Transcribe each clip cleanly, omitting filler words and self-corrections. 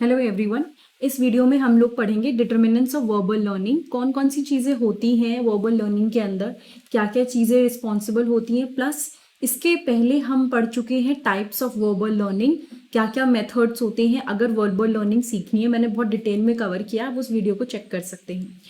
Hello everyone. इस video में हम लोग पढ़ेंगे डिटर्मिनेंट्स ऑफ वर्बल लर्निंग। कौन कौन सी चीज़ें होती हैं वर्बल लर्निंग के अंदर, क्या क्या चीज़ें रिस्पॉन्सिबल होती हैं, प्लस इसके पहले हम पढ़ चुके हैं टाइप्स ऑफ वर्बल लर्निंग, क्या क्या मेथड्स होते हैं अगर वर्बल लर्निंग सीखनी है। मैंने बहुत डिटेल में कवर किया, आप उस वीडियो को चेक कर सकते हैं।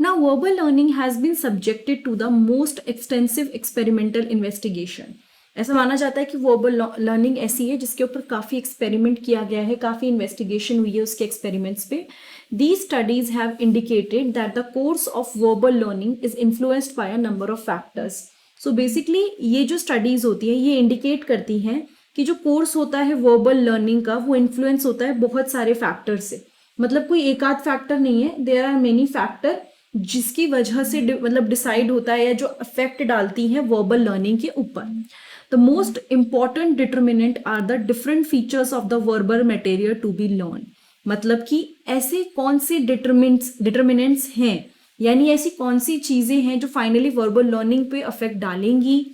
Now verbal learning has been subjected to the most extensive experimental investigation. ऐसा माना जाता है कि वर्बल लर्निंग ऐसी है जिसके ऊपर काफ़ी एक्सपेरिमेंट किया गया है, काफ़ी इन्वेस्टिगेशन हुई है उसके एक्सपेरिमेंट्स पे। These studies have indicated that the course of verbal learning is influenced by a number of factors. So basically ये जो स्टडीज होती है ये इंडिकेट करती हैं कि जो कोर्स होता है वर्बल लर्निंग का वो इन्फ्लुएंस होता है बहुत सारे फैक्टर से। मतलब कोई एक आध फैक्टर नहीं है, देयर आर मेनी फैक्टर जिसकी वजह से मतलब डिसाइड होता है या जो इफेक्ट डालती हैं वर्बल लर्निंग के ऊपर। The most important determinant are the different features of the verbal material to be learned। मतलब कि ऐसे कौन से डिटर्मिनेंट्स हैं, यानी ऐसी कौन सी चीजें हैं जो फाइनली वर्बल लर्निंग पे अफेक्ट डालेंगी,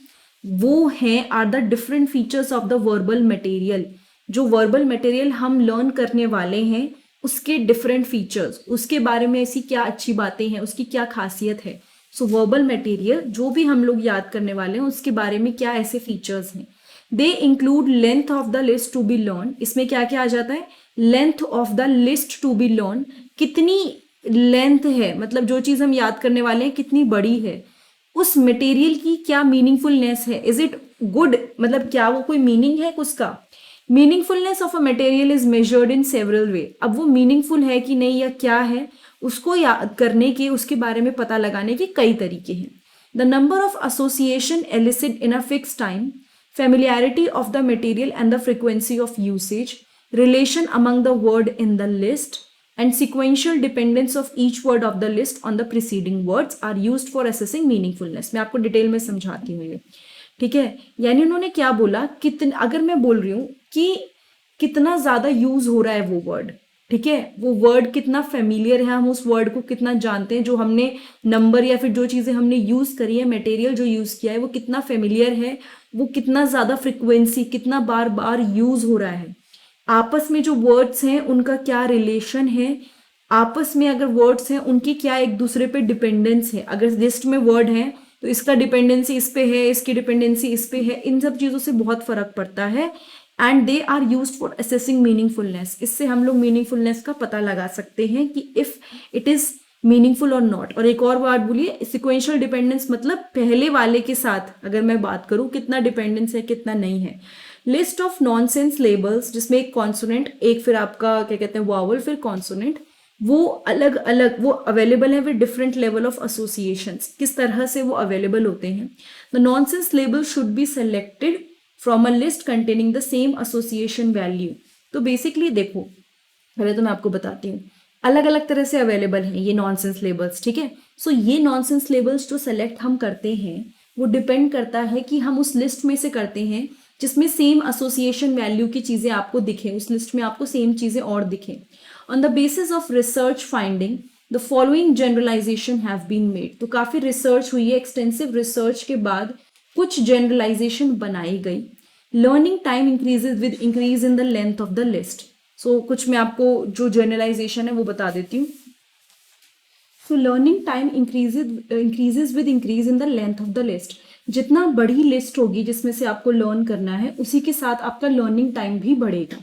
वो हैं are the different features of the verbal material. जो वर्बल मटेरियल हम लर्न करने वाले हैं उसके डिफरेंट फीचर्स, उसके बारे में ऐसी क्या अच्छी बातें हैं, उसकी क्या खासियत है। सो वर्बल मटेरियल जो भी हम लोग याद करने वाले हैं उसके बारे में क्या ऐसे फीचर्स हैं। They include length of the list to be learn. इसमें क्या क्या आ जाता है? Length of the list to be learn, कितनी लेंथ है, मतलब जो चीज हम याद करने वाले हैं कितनी बड़ी है। उस मटेरियल की क्या मीनिंगफुलनेस है, इज इट गुड, मतलब क्या वो कोई मीनिंग है उसका। Meaningfulness of a material is measured in several way. अब वो मीनिंगफुल है कि नहीं या क्या है, उसको याद करने के, उसके बारे में पता लगाने के कई तरीके हैं। The number of association elicited in a fix time, familiarity of the material and the frequency of usage, relation among the word in the list and sequential dependence of each word of the list on the preceding words are used for assessing meaningfulness। मैं आपको detail में समझाती हूँ ये, ठीक है। यानी उन्होंने क्या बोला, कितने, अगर मैं बोल रही हूँ कि कितना ज्यादा यूज हो रहा है वो वर्ड, ठीक है, वो वर्ड कितना फेमिलियर है, हम उस वर्ड को कितना जानते हैं, जो हमने नंबर या फिर जो चीजें हमने यूज करी है, मटेरियल जो यूज किया है वो कितना फेमिलियर है, वो कितना ज्यादा फ्रिक्वेंसी, कितना बार बार यूज हो रहा है, आपस में जो वर्ड्स हैं उनका क्या रिलेशन है, आपस में अगर वर्ड्स हैं उनकी क्या एक दूसरे पे डिपेंडेंस है। अगर लिस्ट में वर्ड है तो इसका डिपेंडेंसी इस पे है, इसकी डिपेंडेंसी इस पे है, इन सब चीजों से बहुत फर्क पड़ता है। And they are used for assessing meaningfulness. इससे हम लोग मीनिंगफुलनेस का पता लगा सकते हैं कि इफ इट इज मीनिंगफुल और नॉट। और एक और बात बोलिए, सिक्वेंशियल डिपेंडेंस, मतलब पहले वाले के साथ अगर मैं बात करूं कितना डिपेंडेंस है कितना नहीं है। लिस्ट ऑफ नॉनसेंस लेबल्स, जिसमें एक कॉन्सोनेंट, एक फिर आपका क्या कहते हैं वावल, फिर कॉन्सोनेंट, वो अलग अलग वो अवेलेबल है with different level of associations. किस तरह से वो अवेलेबल होते हैं? The nonsense label should be selected from a list containing the same association value. तो बेसिकली देखो, पहले तो मैं आपको बताती हूँ, अलग अलग तरह से अवेलेबल हैं ये नॉनसेंस लेबल्स, ठीक है। सो ये नॉनसेंस लेबल्स जो सेलेक्ट हम करते हैं वो डिपेंड करता है कि हम उस लिस्ट में से करते हैं जिसमें सेम एसोसिएशन वैल्यू की चीजें आपको दिखें, उस लिस्ट में आपको सेम चीजें और दिखें। On the basis of research finding the following generalisation have been made. तो काफी रिसर्च हुई है, एक्सटेंसिव रिसर्च के बाद कुछ जनरलाइजेशन बनाई गई। Learning time increases with increase in the length of the list. सो कुछ मैं आपको जो जनरलाइजेशन है वो बता देती हूँ। So learning time increases with increase in the length of the list. जितना बड़ी लिस्ट होगी जिसमें से आपको लर्न करना है उसी के साथ आपका लर्निंग टाइम भी बढ़ेगा,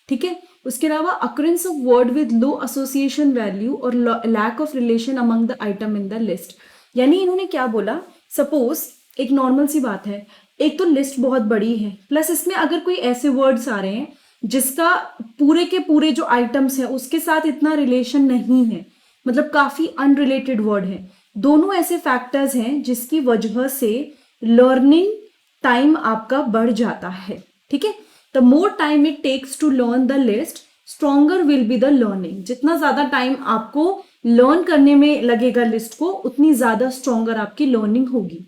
ठीक है। उसके अलावा occurrence of word with low association value और lack of relation among the item in the list. यानी इन्होंने क्या बोला, सपोज एक नॉर्मल सी बात है, एक तो लिस्ट बहुत बड़ी है, प्लस इसमें अगर कोई ऐसे वर्ड्स आ रहे हैं जिसका पूरे के पूरे जो आइटम्स है उसके साथ इतना रिलेशन नहीं है, मतलब काफी अनरिलेटेड वर्ड है, दोनों ऐसे फैक्टर्स हैं जिसकी वजह से लर्निंग टाइम आपका बढ़ जाता है, ठीक है। The more time it takes to learn the list stronger will be the learning. जितना ज्यादा टाइम आपको लर्न करने में लगेगा लिस्ट को, उतनी ज्यादा स्ट्रॉन्गर आपकी लर्निंग होगी।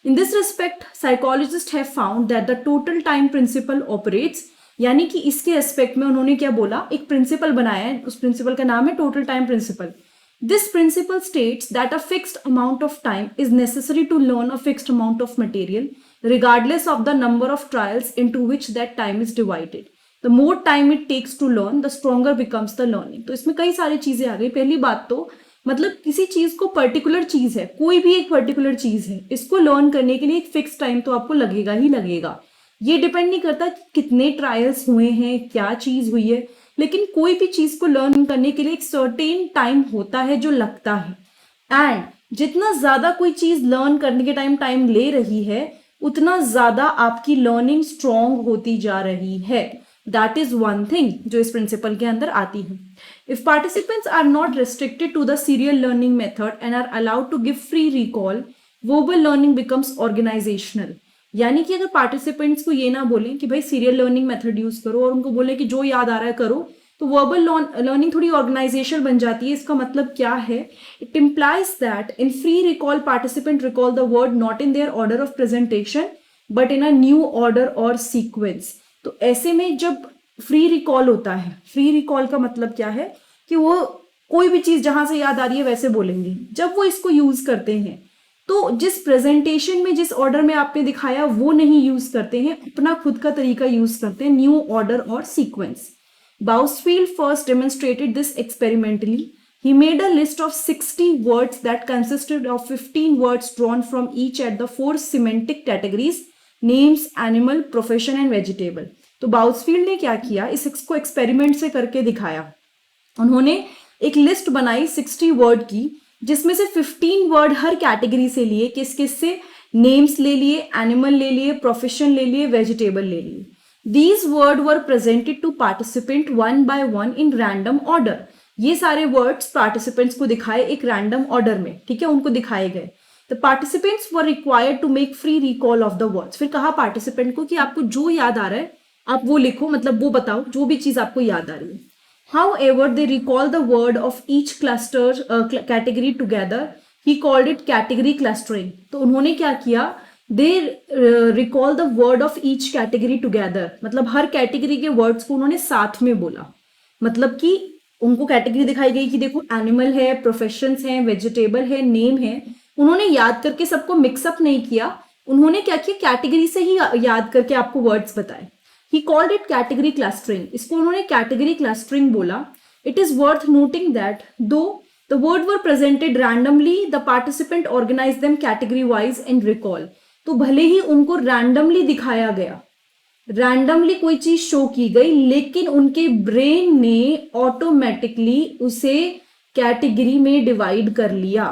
In this respect psychologist have found that the total time principle operates. यानी कि इसके एस्पेक्ट में उन्होंने क्या बोला, एक प्रिंसिपल बनाया है, उस प्रिंसिपल का नाम है total time principle. This principle states that a fixed amount of time is necessary to learn a fixed amount of material, regardless of the number of trials into which that time is divided. The more time it takes to learn the stronger becomes the learning. तो इसमें कई सारी चीजें आ गई। पहली बात तो मतलब किसी चीज को पर्टिकुलर चीज है, कोई भी एक पर्टिकुलर चीज है, इसको लर्न करने के लिए एक फिक्स टाइम तो आपको लगेगा ही लगेगा। ये डिपेंड नहीं करता कि कितने ट्रायल्स हुए हैं, क्या चीज हुई है, लेकिन कोई भी चीज को लर्न करने के लिए एक सर्टेन टाइम होता है जो लगता है। एंड जितना ज्यादा कोई चीज लर्न करने के टाइम ले रही है, उतना ज्यादा आपकी लर्निंग स्ट्रॉन्ग होती जा रही है। दैट इज वन थिंग जो इस प्रिंसिपल के अंदर आती है। If participants are not restricted to the serial learning method and are allowed to give free recall, verbal learning becomes organisational. यानी कि अगर पार्टिसिपेंट्स को ये ना बोलें कि भाई सीरियल लर्निंग मेथड यूज करो और उनको बोले कि जो याद आ रहा है करो, तो वर्बल लर्निंग थोड़ी ऑर्गेनाइजेशनल बन जाती है। इसका मतलब क्या है? It implies that in free recall participant recall the word not in their order of presentation but in a new order और सीक्वेंस। तो ऐसे में जब फ्री रिकॉल होता है, फ्री रिकॉल का मतलब क्या है कि वो कोई भी चीज जहां से याद आ रही है वैसे बोलेंगे। जब वो इसको यूज करते हैं तो जिस प्रेजेंटेशन में जिस ऑर्डर में आपने दिखाया वो नहीं यूज करते हैं, अपना खुद का तरीका यूज करते हैं, न्यू ऑर्डर और sequence. Bousfield first demonstrated this experimentally. He made a list of 60 words that consisted of 15 words drawn from each at the 4 semantic categories: names, animal, profession and vegetable. तो बाउसफील्ड ने क्या किया, इसको experiment से करके दिखाया। उन्होंने एक लिस्ट बनाई 60 वर्ड की, जिसमें से 15 वर्ड हर कैटेगरी से लिए। किस किस से? नेम्स ले लिए, एनिमल ले लिए, प्रोफेशन ले लिए, वेजिटेबल ले लिए। These words were presented to participant one by one in random order. ये सारे words participants को दिखाए एक random order में, ठीक है, उनको दिखाए गए। The participants were required to make free recall of the words. फिर कहा participant को कि आपको जो याद आ रहा है आप वो लिखो, मतलब वो बताओ जो भी चीज आपको याद आ रही है। However, they recall the word of each cluster category together. He called it category clustering. तो उन्होंने क्या किया, they recall the word of each category together. मतलब हर कैटेगरी के वर्ड्स को उन्होंने साथ में बोला। मतलब कि उनको कैटेगरी दिखाई गई कि देखो एनिमल है, प्रोफेशंस हैं, वेजिटेबल है, नेम है। उन्होंने याद करके सबको मिक्सअप नहीं किया, उन्होंने क्या किया, कैटेगरी से ही याद करके आपको वर्ड्स बताए। He called it category clustering. इसको उन्होंने कैटेगरी क्लस्टरिंग बोला। It is worth noting that though the word were presented randomly, the participant organize them category wise and recall. तो भले ही उनको रैंडमली दिखाया गया, रैंडमली कोई चीज शो की गई, लेकिन उनके ब्रेन ने ऑटोमेटिकली उसे कैटेगरी में डिवाइड कर लिया।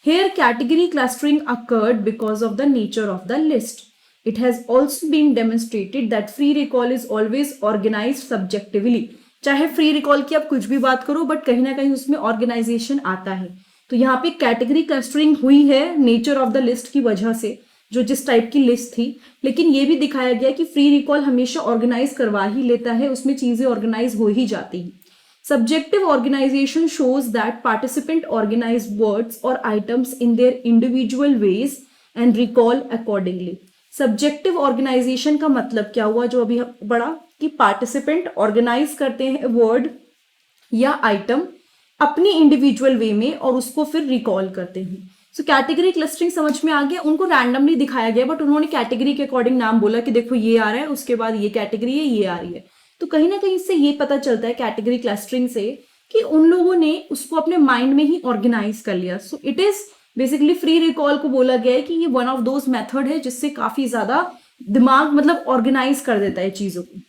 Here category clustering occurred because of the nature of the list. It has also been demonstrated that free recall is always organized subjectively. चाहे फ्री रिकॉल की आप कुछ भी बात करो, बट कहीं ना कहीं उसमें ऑर्गेनाइजेशन आता है। तो यहाँ पे कैटेगरी क्लस्टरिंग हुई है नेचर ऑफ द लिस्ट की वजह से, जो जिस टाइप की लिस्ट थी। लेकिन ये भी दिखाया गया कि फ्री रिकॉल हमेशा ऑर्गेनाइज करवा ही लेता है, उसमें चीजें ऑर्गेनाइज हो ही जाती हैं। Subjective organization shows that participant organize words or items in their individual ways and recall accordingly. Subjective organization का मतलब क्या हुआ, जो अभी पढ़ा कि participant organize करते हैं word या item अपनी इंडिविजुअल वे में और उसको फिर रिकॉल करते हैं। सो कैटेगरी क्लस्टरिंग समझ में आ गया। उनको रैंडमली दिखाया गया, बट उन्होंने कैटेगरी के अकॉर्डिंग नाम बोला कि देखो ये आ रहा है, उसके बाद ये कैटेगरी है, ये आ रही है। तो कहीं ना कहीं इससे ये पता चलता है कैटेगरी क्लस्टरिंग से कि उन लोगों ने उसको अपने माइंड में ही ऑर्गेनाइज कर लिया। So it is basically free recall को बोला गया है कि ये वन ऑफ दोज मेथड है जिससे काफी ज्यादा दिमाग मतलब ऑर्गेनाइज कर देता है चीजों को।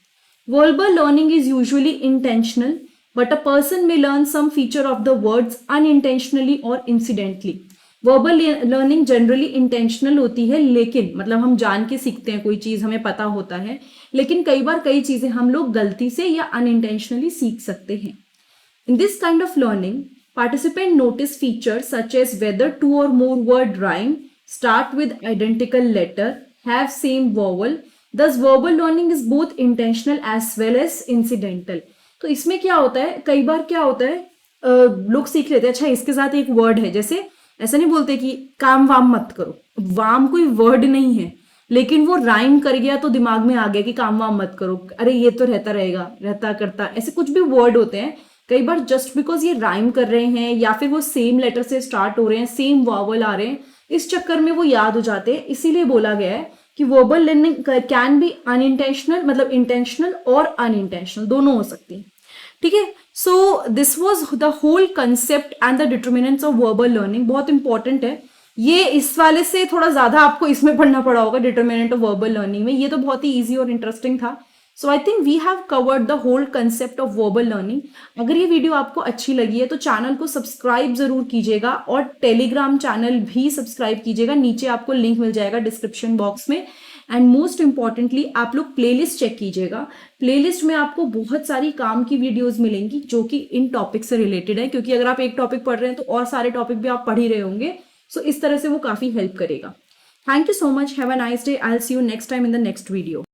Verbal learning is usually intentional, but a person may learn some feature of the words unintentionally और incidentally. Verbal learning generally intentional होती है, लेकिन मतलब हम जान के सीखते हैं, कोई चीज हमें पता होता है, लेकिन कई बार कई चीजें हम लोग गलती से या अनइंटेंशनली सीख सकते हैं। In this kind of learning participant notice features such as whether two or more word rhyme, start with identical letter, have same vowel. Thus verbal learning is both intentional as well as incidental. तो इसमें क्या होता है, कई बार क्या होता है लोग सीख लेते हैं, अच्छा इसके साथ एक वर्ड है, जैसे ऐसा नहीं बोलते कि काम वाम मत करो, वाम कोई वर्ड नहीं है, लेकिन वो राइम कर गया तो दिमाग में आ गया कि काम वाम मत करो, अरे ये तो रहता रहेगा, रहता करता, ऐसे कुछ भी वर्ड होते हैं। कई बार जस्ट बिकॉज ये राइम कर रहे हैं या फिर वो सेम लेटर से स्टार्ट हो रहे हैं, सेम वावल आ रहे हैं, इस चक्कर में वो याद हो जाते हैं। इसीलिए बोला गया है कि verbal learning can be unintentional, मतलब इंटेंशनल और अनइंटेंशनल दोनों हो सकती है, ठीक है। So this was the whole concept and the determinants of verbal learning. बहुत इंपॉर्टेंट है ये, इस वाले से थोड़ा ज्यादा आपको इसमें पढ़ना पड़ा होगा डिटर्मिनेंट ऑफ वर्बल लर्निंग में, ये तो बहुत ही ईजी और इंटरेस्टिंग था। So I think we have covered the whole concept of verbal learning. अगर ये वीडियो आपको अच्छी लगी है तो चैनल को सब्सक्राइब जरूर कीजिएगा और टेलीग्राम चैनल भी सब्सक्राइब कीजिएगा, नीचे आपको लिंक मिल जाएगा डिस्क्रिप्शन बॉक्स में। एंड मोस्ट इंपॉर्टेंटली आप लोग प्लेलिस्ट चेक कीजिएगा, प्लेलिस्ट में आपको बहुत सारी काम की वीडियोस मिलेंगी जो कि इन टॉपिक से रिलेटेड है, क्योंकि अगर आप एक टॉपिक पढ़ रहे हैं तो और सारे टॉपिक भी आप पढ़ ही रहे होंगे। सो इस तरह से वो काफी हेल्प करेगा। Thank you so much, have a nice day, I will see you next time in the next video.